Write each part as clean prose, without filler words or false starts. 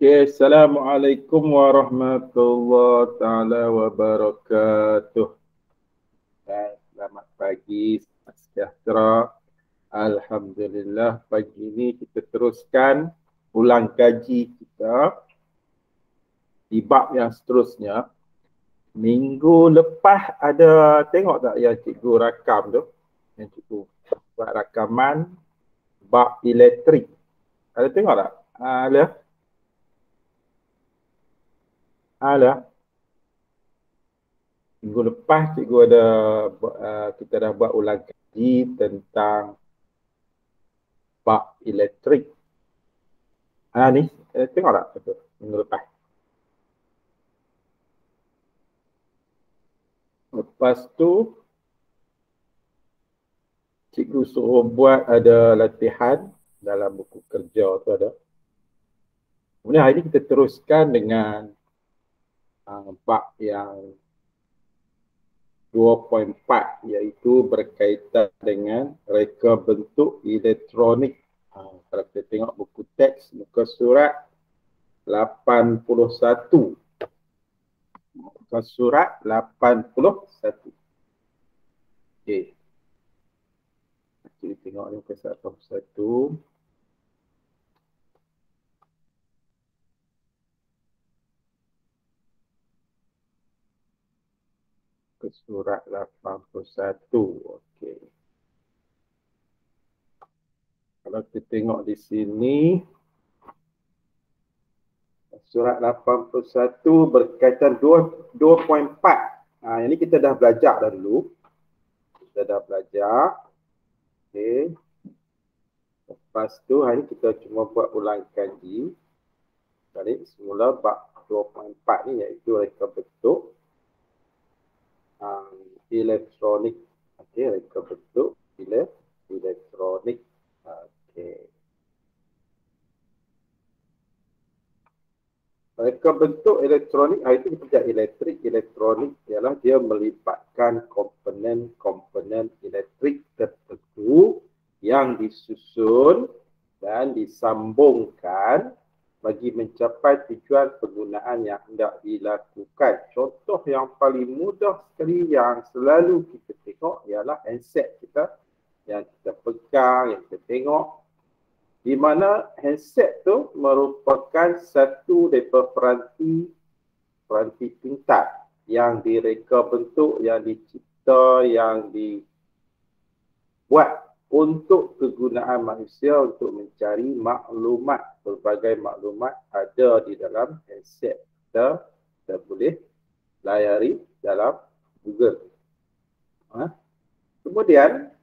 Okay, Assalamualaikum warahmatullahi taala wabarakatuh. Selamat pagi, selamat sejahtera. Alhamdulillah, pagi ini kita teruskan ulang kaji kita di bab yang seterusnya. Minggu lepas ada tengok tak yang cikgu rakam tu? Yang cikgu buat rakaman bab elektrik. Ada tengok tak? Ada? Ada? Minggu lepas cikgu ada kita dah buat ulang kaji tentang bab elektrik. Ni tengok tak betul minggu lepas. Lepas tu cikgu suruh buat ada latihan dalam buku kerja tu ada. Kemudian hari ni kita teruskan dengan bab yang 2.4 iaitu berkaitan dengan reka bentuk elektronik. Kalau kita tengok buku teks muka surat 81. Muka surat 81. Okey. Kita tengok ni muka surat 81. Ke surat 81. Okey. Kalau kita tengok di sini surat 81 berkaitan 2.4. Yang ni kita dah belajar dah dulu. Kita dah belajar. Okey. Lepas tu hari ni kita cuma buat ulang kaji. Balik semula bab 2.4 ni iaitu reka bentuk elektronik. Okey, reka bentuk elektronik. Okey. Reka bentuk elektronik, itu kita belajar elektrik. Elektronik ialah dia melibatkan komponen-komponen elektrik tertentu yang disusun dan disambungkan bagi mencapai tujuan penggunaan yang hendak dilakukan. Contoh yang paling mudah sekali yang selalu kita tengok ialah handset kita yang kita pegang, yang kita tengok, di mana handset tu merupakan satu daripada peranti pintar yang direka bentuk, yang dicipta, yang dibuat untuk kegunaan manusia untuk mencari maklumat. Berbagai maklumat ada di dalam handset kita. Kita boleh layari dalam Google. Kemudian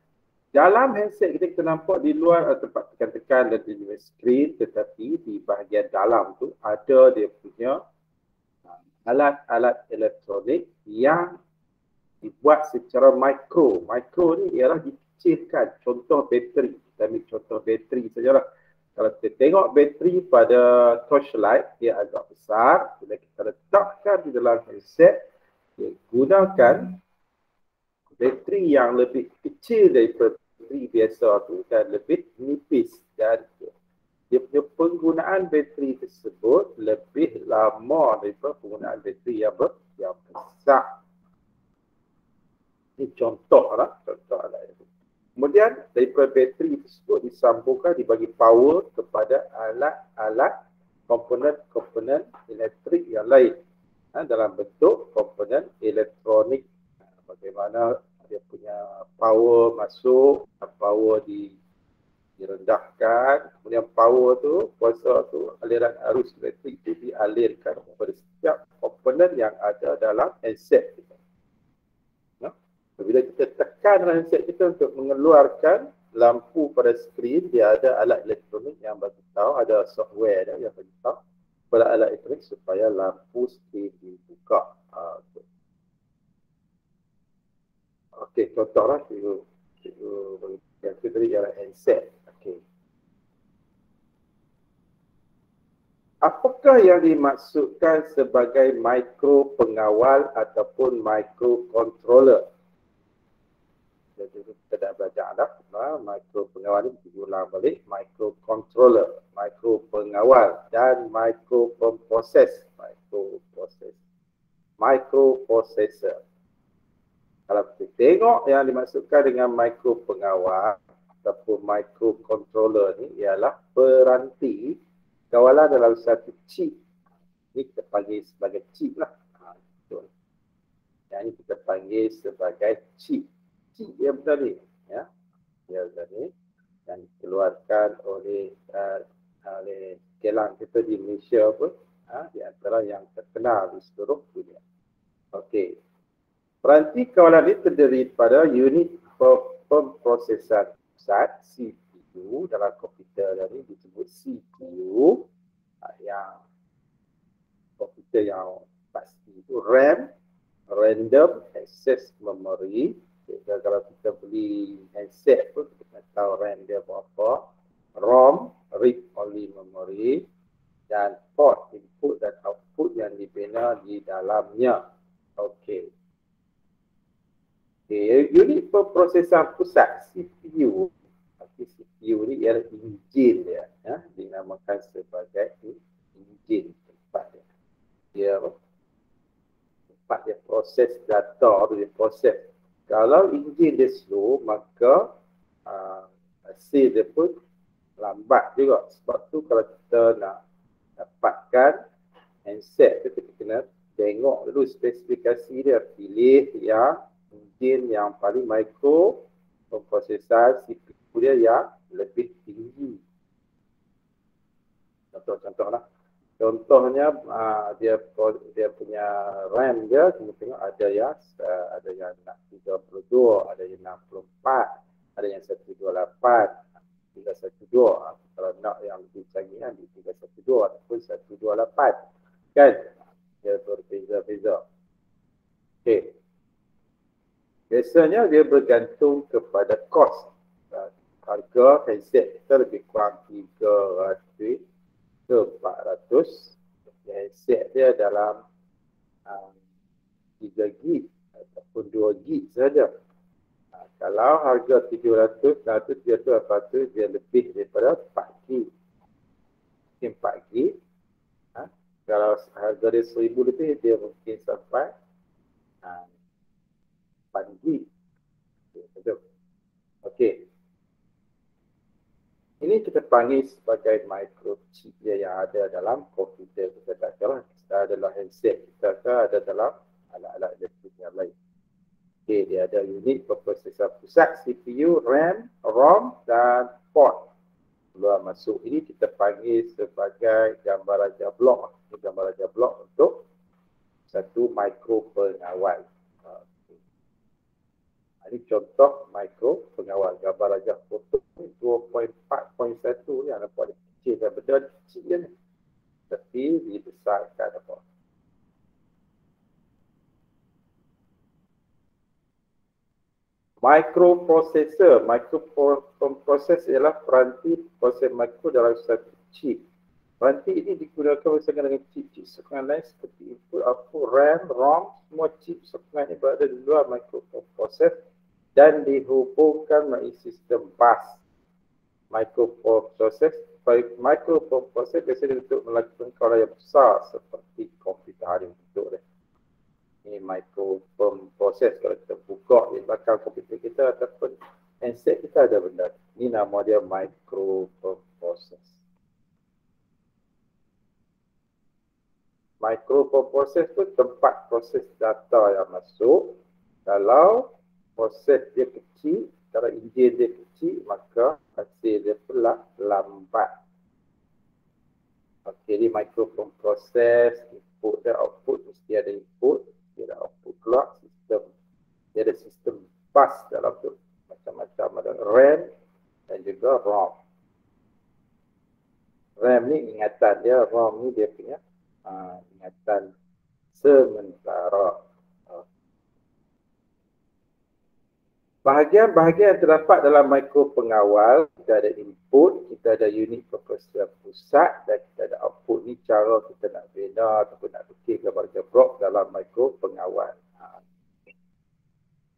dalam handset kita nampak di luar tempat tekan-tekan dan di skrin, tetapi di bahagian dalam tu ada dia punya alat-alat elektronik yang dibuat secara mikro. Mikro ni ialah dikecilkan. Contoh bateri. Kita ambil contoh bateri sajalah. Kalau kita tengok bateri pada torchlight, dia agak besar. Bila kita letakkan di dalam handset, dia gunakan bateri yang lebih kecil daripada bateri biasa tu dan lebih nipis, dan dia punya penggunaan bateri tersebut lebih lama daripada penggunaan bateri yang besar. Ini contoh lah, Kemudian daripada bateri tersebut disambungkan, dibagi power kepada alat-alat komponen-komponen elektrik yang lain dalam bentuk komponen elektronik. Bagaimana dia punya power masuk, power direndahkan, kemudian power tu, kuasa tu, aliran arus elektrik itu dialirkan kepada setiap komponen yang ada dalam handset kita. Bila kita tekan handset kita untuk mengeluarkan lampu pada skrin, dia ada alat elektronik yang bagi tahu, ada software yang bagi tahu pada alat elektronik supaya lampu skrin dibuka. Okey, contohlah cikgu yang itu tadi ialah handset. Okey. Apakah yang dimaksudkan sebagai mikro pengawal ataupun microcontroller? kita dah belajar dah. Micro pengawal ni diulang balik. Microcontroller, micro pengawal dan micro pemproses. Microprocessor. Kalau kita tengok yang dimaksudkan dengan micro pengawal ataupun microcontroller ni ialah peranti kawalan dalam satu chip. Ini kita panggil sebagai chip lah. Betul. Yang ini kita panggil sebagai chip. Chip dia betul ni. Ya. Dia betul ni. Yang dikeluarkan oleh kelang kita di Malaysia pun. Di antara yang terkenal di seluruh dunia. Okey. Peranti kawalan ini terdiri pada unit pemprosesan pusat, CPU, dalam komputer ini disebut CPU, yang komputer yang pasti itu RAM, Random Access Memory. Kalau kita beli handset pun kita tahu RAM dia berapa, ROM, Read Only Memory, dan port input dan output yang dibina di dalamnya. Okey. Unit pemprosesan pusat CPU. CPU ni ialah enjin dia, dinamakan sebagai enjin tempat dia. Tempat dia proses data, dia proses. Kalau enjin dia slow, maka hasil dia pun lambat juga. Sebab tu kalau kita nak dapatkan handset tu, kita kena tengok dulu spesifikasi dia, pilih yang enjin yang paling micro pemprosesan CPU dia yang lebih tinggi. Contoh-contohlah. Contohnya dia punya RAM dia, kita tengok ada yang nak 32, ada yang 64, ada yang 128, 312. Kalau nak yang lebih canggih di 312 ataupun 128. Kan? Dia berbeza-beza. Okey. Biasanya dia bergantung kepada kos. Harga handset kita lebih kurang 300 ke 400. Handset dia dalam 3 gig ataupun 2 gig saja. Kalau harga 700, 400 dia lebih daripada 4 gig. Mungkin 4 gig. Kalau harga dia 1000 lebih, dia mungkin sampai 4 gig. Okey. Ini kita panggil sebagai microchip dia yang ada dalam komputer kita katalah. Kita adalah handset kita ada dalam alat-alat elektrik yang lain. Okey, dia ada unit pemprosesan pusat, CPU, RAM, ROM dan port. Keluar masuk ini kita panggil sebagai gambar raja blok. Ini gambar raja blok untuk satu micro pengawal. Ini contoh micro pengawal, gambar raja foto 2.4.1 yang nampak dia kecil dan benda kecil je ni. Tapi dibesarkan apa. Microprocessor, microprocessor ialah peranti proses mikro dalam satu chip. Peranti ini digunakan bersama dengan chip-chip sokongan lain seperti input, output, RAM, ROM, semua chip sokongan ini berada di luar microprocessor dan dihubungkan melalui sistem bus. Microprocessor biasanya untuk melakukan kawalan yang besar seperti komputer hari bentuk dia. Ini microprocessor, kalau kita buka di belakang komputer kita ataupun handset kita ada benda. Ini nama dia microprocessor. Microprocessor itu tempat proses data yang masuk. Kalau proses dia kecil, kalau enjin dia kecil, maka hasil dia pula lambat. Okey, jadi microprocessor, input dan output mesti ada input, mesti ada output keluar, sistem. Dia ada sistem bus dalam tu. Macam-macam ada RAM dan juga ROM. RAM ni ingatan dia, ROM ni dia punya ingatan sementara. Bahagian-bahagian yang terdapat dalam mikro pengawal, kita ada input, kita ada unit pemprosesan pusat dan kita ada output. Ni cara kita nak bina ataupun nak bikin gambar gebrok dalam mikro pengawal.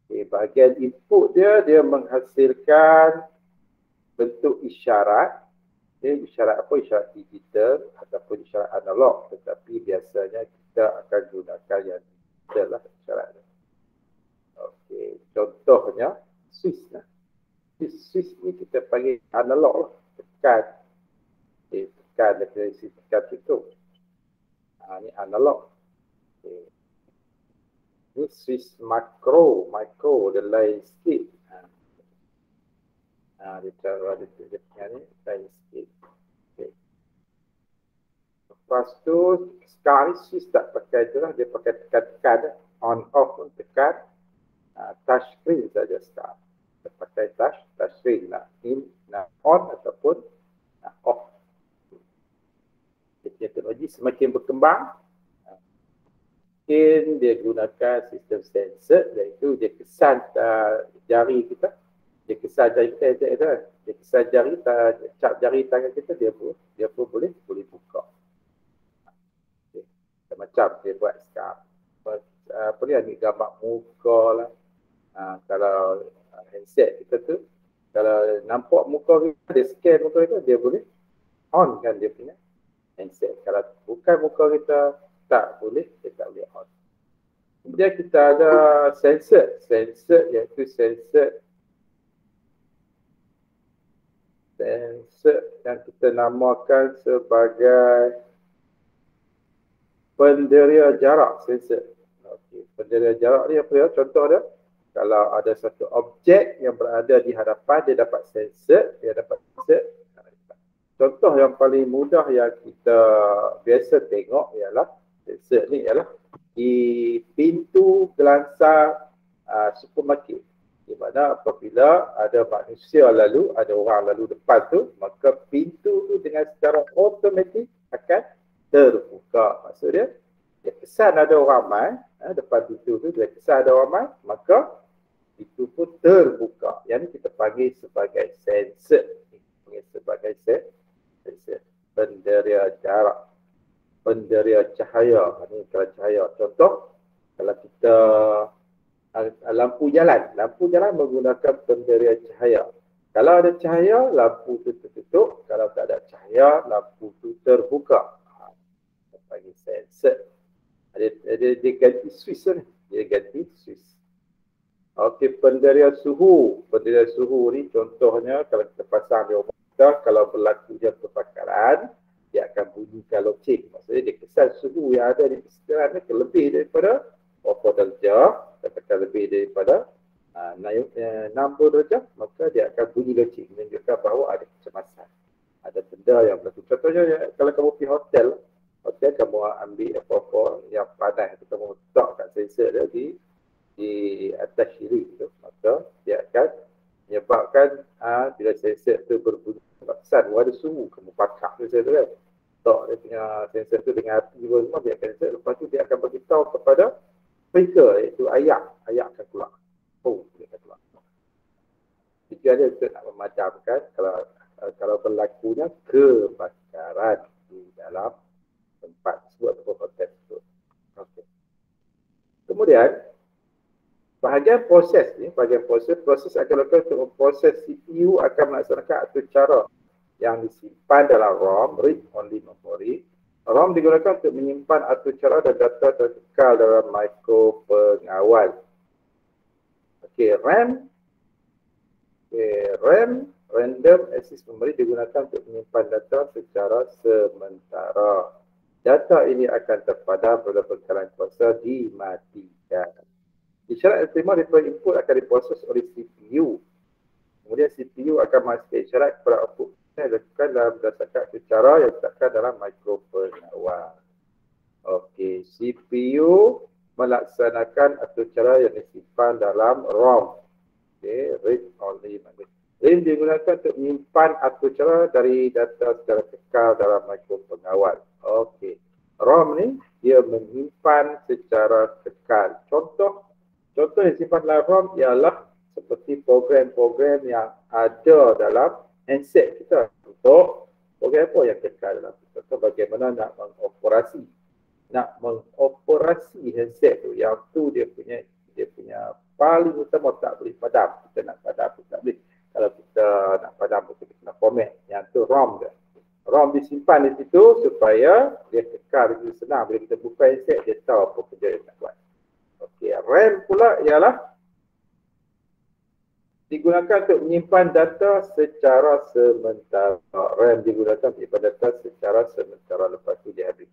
Okay, bahagian input dia menghasilkan bentuk isyarat. Isyarat apa? Isyarat digital ataupun isyarat analog. Tetapi biasanya kita akan gunakan yang digital lah isyarat. Okey, contohnya switch lah. Switch ni kita panggil analog lah. Tekan. Tekan dari sisi tekan tutup. Ni analog. Ni switch micro dia lain sikit. Dia cara dia ni lain sikit. Okay. Lepas tu sekarang ni switch tak pakai tu lah, dia pakai tekan-tekan on off pun tekan. Touch screen saja sekarang. Kita pakai touch screen nak on ataupun off. Teknologi semakin berkembang, mungkin dia gunakan sistem sensor, iaitu dia kesan jari kita. Dia kesan jari kita, dia kesan jari, cap jari tangan kita, dia pun boleh buka. Okay. Macam dia buat sekarang. Apa ni, ambil gambar muka lah. Kalau handset kita tu, kalau nampak muka kita, dia scan muka kita, dia boleh on kan dia punya handset. Kalau bukan muka kita, tak boleh, dia tak boleh on. Kemudian kita ada sensor iaitu sensor yang kita namakan sebagai penderia jarak sensor. Okey, penderia jarak ni apa dia? Contoh dia, kalau ada satu objek yang berada di hadapan, dia dapat sensor, Contoh yang paling mudah yang kita biasa tengok ialah sensor ni ialah di pintu gelangsang supermarket. Di mana apabila ada manusia lalu, ada orang lalu depan tu, maka pintu tu dengan secara automatik akan terbuka. Maksudnya, dia kesan ada orang mai, depan pintu tu, dia kesan ada orang mai, maka pintu pun terbuka. Yang ni kita panggil sebagai sensor. Sebagai sensor. Penderia jarak. Penderia cahaya. Ini kalau cahaya. Contoh, kalau kita lampu jalan menggunakan penderia cahaya. Kalau ada cahaya, lampu tu tertutup. Kalau tak ada cahaya, lampu tu terbuka. Kita panggil sensor. Dia ganti switch ni. Dia ganti switch. Okey, penderia suhu. Penderia suhu ni contohnya kalau kita pasang di rumah kita, kalau berlaku je kebakaran, dia akan bunyikan loceng. Maksudnya dia kesan suhu yang ada di persekitaran ni lebih daripada berapa darjah, katakan lebih daripada 60 darjah, maka dia akan bunyi loceng, menunjukkan bahawa ada kecemasan. Ada benda yang berlaku. Contohnya kalau kamu pergi hotel kamu ambil apa-apa yang panas, kamu letak kat sensor dia di atas syirik tu, maka dia akan menyebabkan bila sensor tu berbunyi kesan, ada suhu, kamu pakak sensor tu kan, letak dia punya sensor tu dengan api semua, dia akan sensor, lepas tu dia akan beritahu kepada speaker, iaitu ayak akan keluar. Dia akan keluar. Tujuan dia untuk nak memadamkan kalau berlakunya kebakaran di dalam tempat tersebut ataupun hotel tersebut. Okay. Kemudian bahagian proses akan dilakukan untuk memproses CPU akan melaksanakan atur cara yang disimpan dalam ROM, read only memory. ROM digunakan untuk menyimpan atur cara dan data terkekal dalam mikro pengawal. Okey, RAM, random access memory, digunakan untuk menyimpan data secara sementara. Data ini akan terpadam pada pengekalan kuasa dimatikan. Isyarat yang diterima daripada input akan diproses oleh CPU. Kemudian CPU akan menghasilkan isyarat kepada output yang dilakukan berdasarkan cara yang diletakkan dalam mikro pengawal. Okey, CPU melaksanakan atur cara yang disimpan dalam ROM. Okey, read only memory. RAM digunakan untuk menyimpan atur cara dari data secara kekal dalam mikro pengawal. Okey, ROM ni dia menyimpan secara kekal. Contoh yang disimpan dalam ROM ialah seperti program-program yang ada dalam handset kita. Untuk program apa yang kekal dalam kita? Contoh bagaimana nak mengoperasi handset tu. Yang tu dia punya paling utama tak boleh padam. Kita nak padam pun tak boleh. Kalau kita nak padam pun kita kena format. Yang tu ROM dia. ROM disimpan di situ supaya dia kekal, dia senang. Bila kita buka handset, dia tahu apa kerja dia nak buat. Okey, RAM pula ialah digunakan untuk menyimpan data secara sementara. RAM digunakan untuk menyimpan data secara sementara, lepas tu dia habis.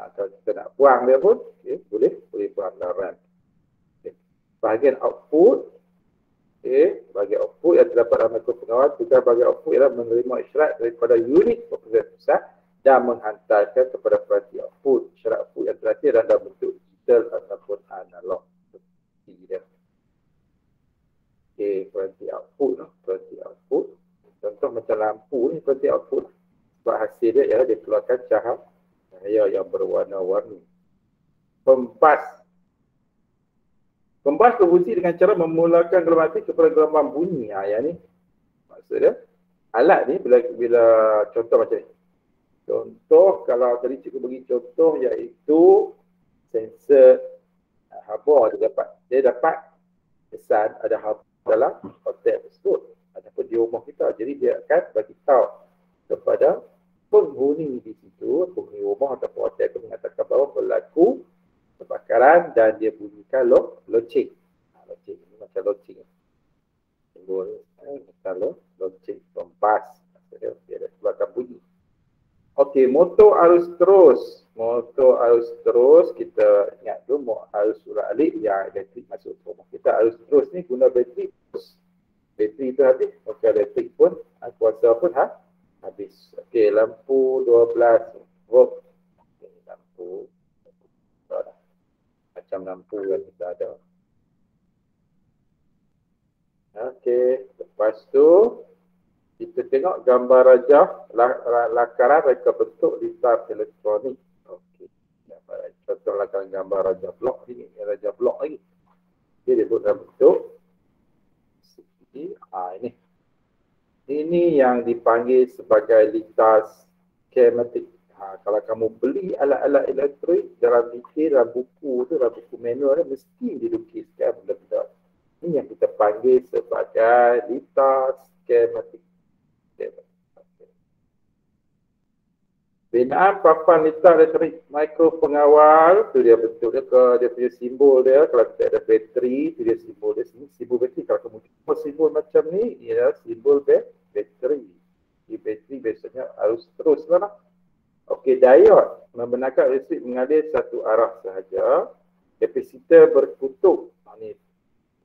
Kalau kita nak buang dia pun, boleh buang dalam RAM. Bahagian output, bahagian output yang terdapat dalam mikropengawal, tugas bahagian output ialah menerima isyarat daripada unit komputer pusat dan menghantarkan kepada peranti output. Isyarat output yang terakhir adalah dalam bentuk digital ataupun analog. Peranti output. Contoh macam lampu ni, peranti output. Sebab hasil dia ialah dia keluarkan cahaya yang berwarna-warni. Kembas berfungsi dengan cara memulakan gelombang aktif kepada gelombang bunyi. Yang ni maksudnya alat ni bila contoh macam ni. Contoh kalau tadi cikgu bagi contoh iaitu sensor haba dia dapat kesan ada haba dalam kotak tersebut ataupun di rumah kita. Jadi dia akan bagi tahu kepada penghuni di situ, penghuni rumah ataupun hotel itu mengatakan bahawa berlaku kebakaran dan dia bunyikan loceng. Loceng ni macam loceng. Simbol macam loceng, kompas. Maksudnya dia ada keluarkan bunyi. Okey, motor arus terus. Motor arus terus, kita ingat tu arus surat alik yang elektrik masuk rumah kita. Arus terus ni guna bateri terus. Bateri tu habis, maka elektrik pun, kuasa pun habis. Okey, lampu 12 volt. Okay, lampu macam lampu yang kita ada. Okey, lepas tu kita tengok gambar rajah lakaran reka bentuk litar elektronik. Okey, contoh lakaran gambar rajah blok ni, rajah blok lagi. Okey, dia buat dalam bentuk ini. Ini yang dipanggil sebagai litar skematik. Kalau kamu beli alat-alat elektrik dalam detail, dalam buku tu, dalam buku manual tu, mesti dilukiskan benda-benda. Ini yang kita panggil sebagai litar skematik. Binaan papan litar elektrik mikropengawal, tu dia bentuk dia, dia punya simbol dia. Kalau kita ada bateri, tu dia simbol dia. Simbol bateri, kalau kamu tengok simbol macam ni, ialah simbol bateri. Di bateri biasanya harus terus lah. Okey, diode membenarkan listrik mengalir satu arah sahaja. Kapasitor berkutub. Ini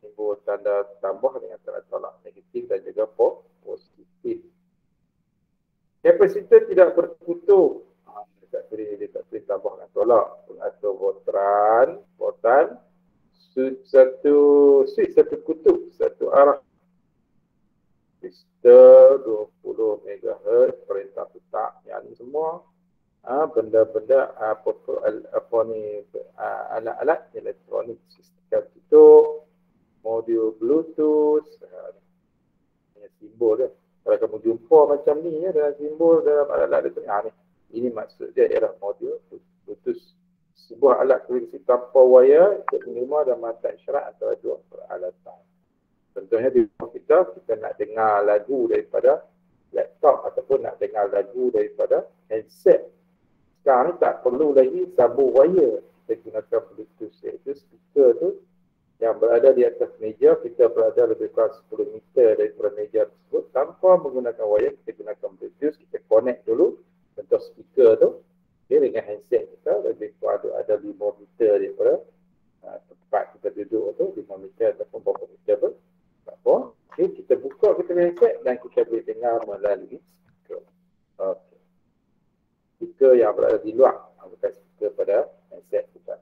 simbol tanda tambah dengan tanda tolak, negatif dan juga positif. Kapasitor tidak berkutub. Dia tak boleh tambah dengan tolak. Pengatur voltan, satu kutub, satu arah. Resistor 20 MHz, perintah tetap. Yang ni semua benda-benda alat-alat elektronik, sistem tutup, modul Bluetooth, simbol dia. Kalau kamu jumpa macam ni dalam simbol dalam alat-alat elektronik, ini maksud dia ialah modul Bluetooth, sebuah alat komunikasi tanpa wayar untuk menerima dan menghantar isyarat antara dua peralatan. Contohnya di rumah kita nak dengar lagu daripada laptop ataupun nak dengar lagu daripada handset. Sekarang ni tak perlu lagi sambung wire. Kita gunakan Bluetooth, iaitu speaker tu yang berada di atas meja. Kita berada lebih kurang 10 meter daripada meja tersebut. Tanpa menggunakan wire, kita gunakan Bluetooth. Kita connect dulu bentuk speaker tu. Okay, dengan handset kita lebih kurang ada 5 meter daripada tempat kita duduk tu. 5 meter ataupun berapa meter pun. Tak apa. Okay, kita buka kita handset dan kita boleh dengar melalui speaker. Okay. Speaker yang berada di luar, bukan speaker pada handset kita.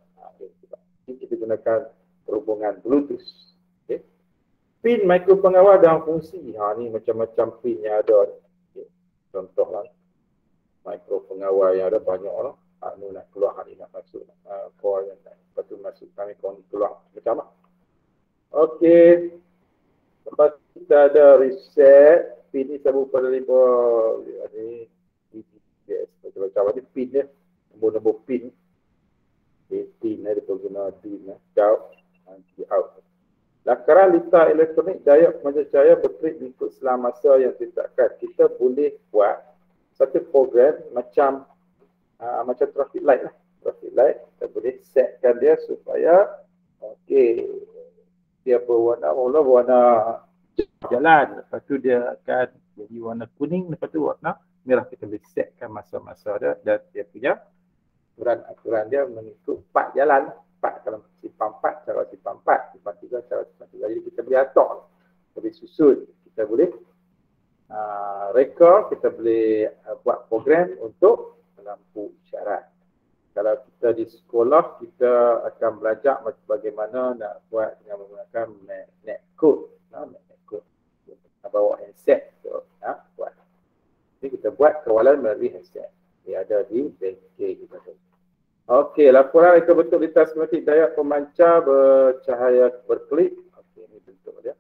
Jadi kita gunakan perhubungan Bluetooth. Okay. Pin mikropengawal dan fungsi. Ni macam-macam pin yang ada. Okay. Contohlah mikropengawal yang ada banyak lah. Ni nak keluar, ni nak masuk. Core yang nak, lepas tu masuk kami core ni keluar. Macam lah. Okey. Lepas kita ada reset. Pin ni sambung pada 5. Ni macam-macam ni pin dia, nombor-nombor pin. DIN dia guna DIN jauh di out. Lakaran litar elektronik daya pemancar cahaya berklik mengikut selang masa yang ditetapkan. Kita boleh buat satu program macam traffic light lah. Traffic light kita boleh setkan dia supaya dia berwarna jalan, lepas tu dia akan jadi warna kuning, lepas tu warna merah. Kita boleh setkan masa-masa dia dan dia punya aturan dia mengikut part jalan. Part kalau simpang 4 cara simpang 4, simpang 3 cara simpang 3. Jadi kita boleh atur, kita boleh susun, kita boleh reka, kita boleh buat program untuk lampu isyarat. Kalau kita di sekolah, kita akan belajar bagaimana nak buat dengan menggunakan magnet code. Magnet code. Kita bawa handset untuk buat. Jadi kita buat kawalan melalui handset. Dia ada di bengkel kita tu. Okey, laporan reka bentuk litar skematik daya pemancar bercahaya berkelip. Okey, ini bentuk dia.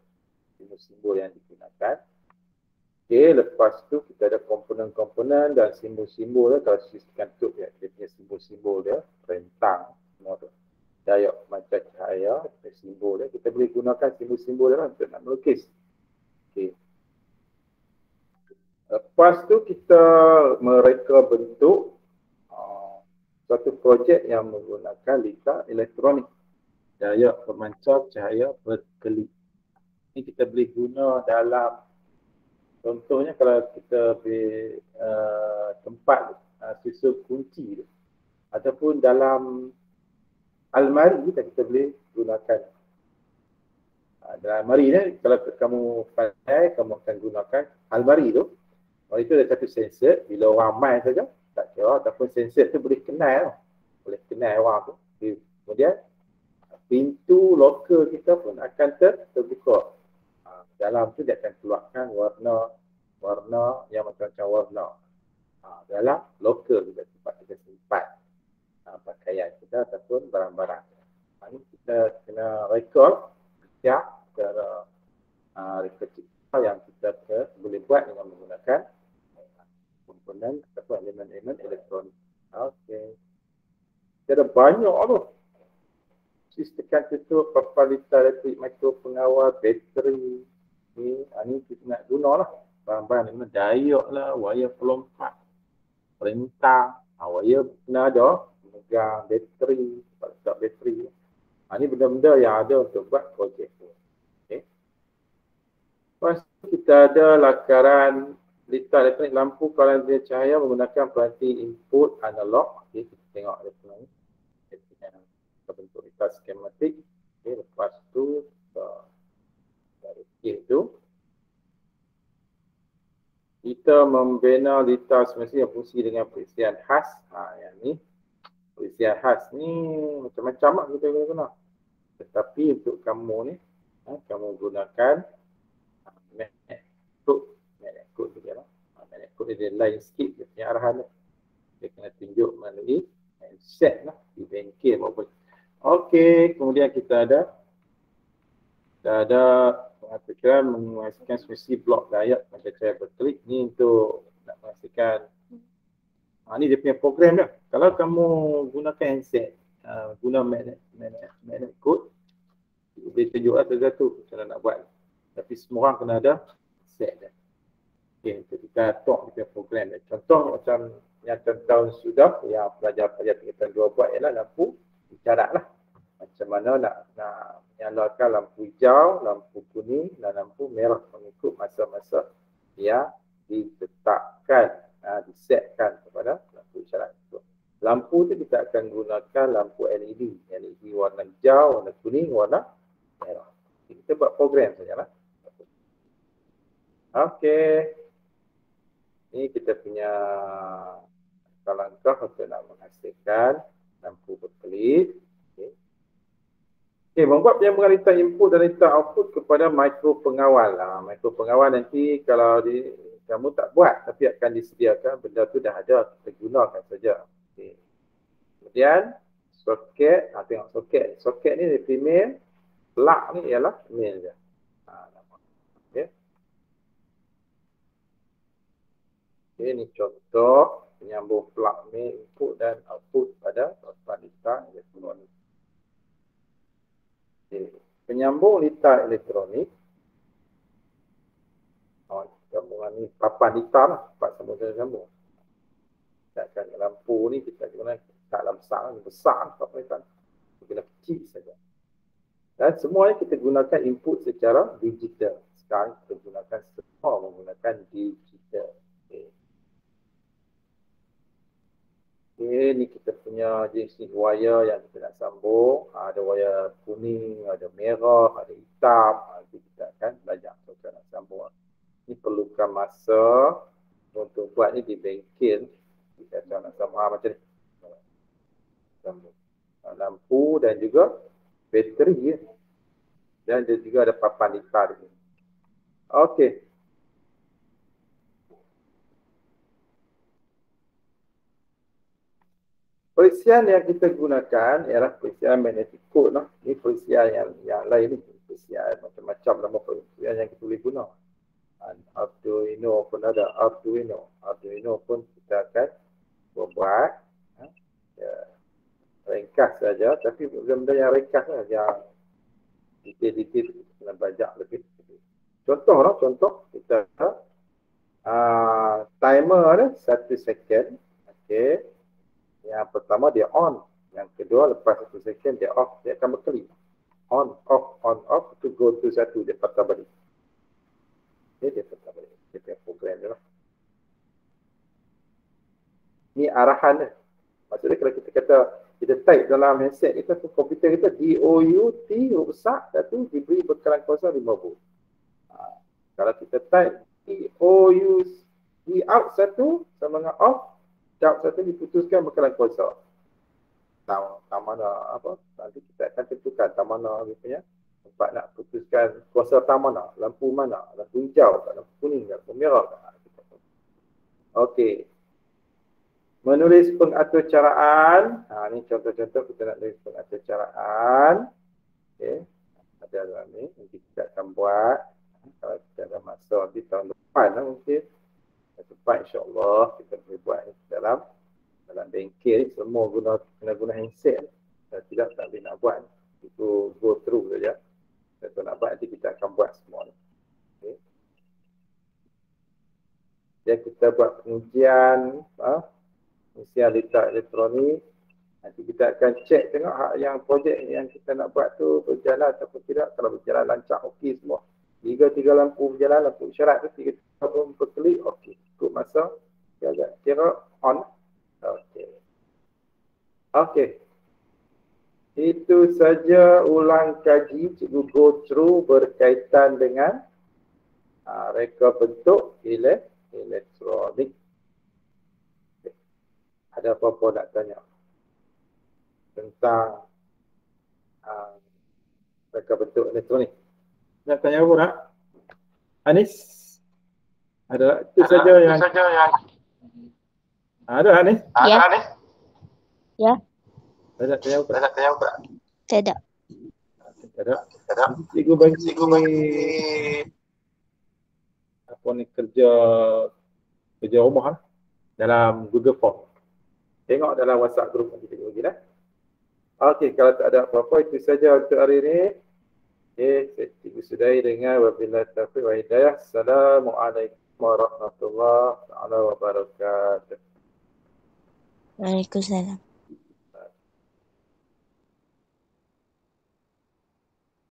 Simbol-simbol yang digunakan. Okey, lepas tu kita ada komponen-komponen dan simbol-simbol dia. Kalau sistem tu dia punya simbol-simbol dia, rentang semua tu. Daya pemancar cahaya, simbol dia. Kita boleh gunakan simbol-simbol dia untuk nak melukis. Okey. Lepas tu kita mereka bentuk satu projek yang menggunakan litar elektronik daya pemancar cahaya berkelip. Ini kita boleh guna dalam, contohnya kalau kita beri tempat susun kunci tu, ataupun dalam almari kita boleh gunakan. Dalam almari ni kalau kamu pandai, kamu akan gunakan almari tu. Almari tu ada satu sensor, bila orang main saja tak kira, ataupun sensor tu boleh kenal orang tu. Kemudian pintu loker kita pun akan terbuka. Dalam tu dia akan keluarkan warna yang macam-macam warna. Dalam loker kita, tempat kita simpan pakaian kita ataupun barang-barang. Ini kita kena rekod setiap secara rekod yang kita boleh buat dengan menggunakan komponen ataupun elemen-elemen elektronik. Okey. Ada banyak tu. Sistem tutup, papan litar elektrik, mikro pengawal, bateri. Ni kita nak guna lah. Barang-barang ni diode lah, wire pelompat, rentang, wire kena ada, megang bateri, letak bateri. Ni benda-benda yang ada untuk buat projek tu. Okay. Lepas kita ada lakaran litar elektronik lampu kawalan cahaya menggunakan peranti input analog. Okay, kita tengok dia punya ni. Kita bentuk litar skematik. Okay, lepas tu dari tu kita membina litar skematik yang fungsi dengan perisian khas. Yang ni perisian khas ni macam-macam lah kita guna. Tetapi untuk kamu ni kamu gunakan magnet code. Magnet code dia lah. Magnet code dia lain sikit dia punya arahan dia. Dia kena tunjuk melalui handset lah di bengkel maupun. Okey, kemudian kita ada pengaturan menghasilkan fungsi blok daya macam cahaya berkelip. Ni untuk nak menghasilkan ni dia punya program dia. Kalau kamu gunakan handset, guna magnet code, dia tunjuklah satu cara nak buat. Tapi semua orang kena ada set dia. Okay, untuk kita atur dia punya program dia. Contoh macam yang tahun sudah, yang pelajar-pelajar tingkatan 2 buat ialah lampu isyarat lah. Macam mana nak menyalakan lampu hijau, lampu kuning dan lampu merah mengikut masa-masa yang ditetapkan, disetkan kepada lampu isyarat itu. Lampu tu kita akan gunakan lampu LED. LED warna hijau, warna kuning, warna merah. Kita buat program sajalah. Okey. Ini kita punya langkah untuk nak menghasilkan lampu berkelip. Okey, membuat penyambungan litar input dan litar output kepada mikro pengawal. Mikro pengawal nanti kalau kamu tak buat tapi akan disediakan, benda tu dah ada, kita gunakan saja. Okay. Kemudian soket, tengok soket. Soket ni female, plug ni ialah male je. Okay. Okay, ni contoh penyambung plug ni input dan output pada papan litar elektronik. Okay. Penyambung litar elektronik, sambungan ni papan litar lah, tempat sambung. Dan lampu ni kita guna tak dalam besar, papan litar guna kecil saja. Dan semua ni kita gunakan input secara digital. Sekarang kita gunakan semua menggunakan digital. Okay, ni kita punya jenis wire yang kita nak sambung. Ada wire kuning, ada merah, ada hitam. Kita akan belajar cara nak sambung. Ini perlukan masa untuk buat ni di bengkel. Kita nak sambung macam ni. Sambung lampu dan juga bateri. Dan dia juga ada papan litar ni. Okey. Perisian yang kita gunakan ialah perisian magnetic code lah. Ini perisian yang lain ni. Perisian macam-macam nama perisian yang kita boleh guna. Arduino pun ada. Arduino pun kita akan buat. Ringkas saja. Tapi benda-benda yang ringkas lah. Yang detail-detail kita kena belajar lebih. Contoh kita timer ni 1 second. Okey. Yang pertama dia on, yang kedua lepas 1 second dia off, dia akan berkali. On off to go to 1 dia patah balik. Okay, dia patah balik. Dia punya program dia lah. Ni arahan dia. Maksudnya kalau kita kata kita type dalam handset kita, komputer kita DOUT huruf besar, satu diberi bekalan kuasa 5 volt. Kalau kita type out satu sama dengan off, jawab satu diputuskan bekalan kuasa. Tak mana apa, nanti kita akan tentukan tak mana punya tempat nak putuskan kuasa tak mana, lampu mana, lampu hijau, lampu kuning, lampu merah. Okey. Menulis pengatur caraan. Ni contoh-contoh kita nak tulis pengatur caraan. Okey. Ada dalam ni, nanti kita akan buat. Kalau kita ada masa di tahun depan lah mungkin. Cepat insya-Allah kita boleh buat ni dalam bengkel. Semua kena guna handset. Kalau tidak tak boleh nak buat. Itu go through saja. Kalau nak buat nanti kita akan buat semua ni. Okay. Dan kita buat pengujian litar elektronik. Nanti kita akan cek tengok yang projek yang kita nak buat tu berjalan ataupun tidak. Kalau berjalan lancar okey semua. 3 lampu berjalan, lampu isyarat tu 3 lampu berkelip, okey. Ikut masa, kira on. Okey. Itu saja ulang kaji cikgu go through berkaitan dengan reka bentuk elektronik. Okay. Ada apa-apa nak tanya tentang reka bentuk elektronik? Nak tanya apa nak? Anis? Ada itu saja yang ada Anis? Ya. Anis? Ya. Ada tanya apa? Tidak. Tak ada. Cikgu bagi apa ni kerja rumah dalam Google Form. Tengok dalam WhatsApp group nanti cikgu bagi dah. Okey, kalau tak ada apa-apa itu saja untuk hari ini. Okey, cikgu sudahi dengan wabillahi taufiq wa hidayah. Assalamualaikum warahmatullahi wabarakatuh. Waalaikumsalam.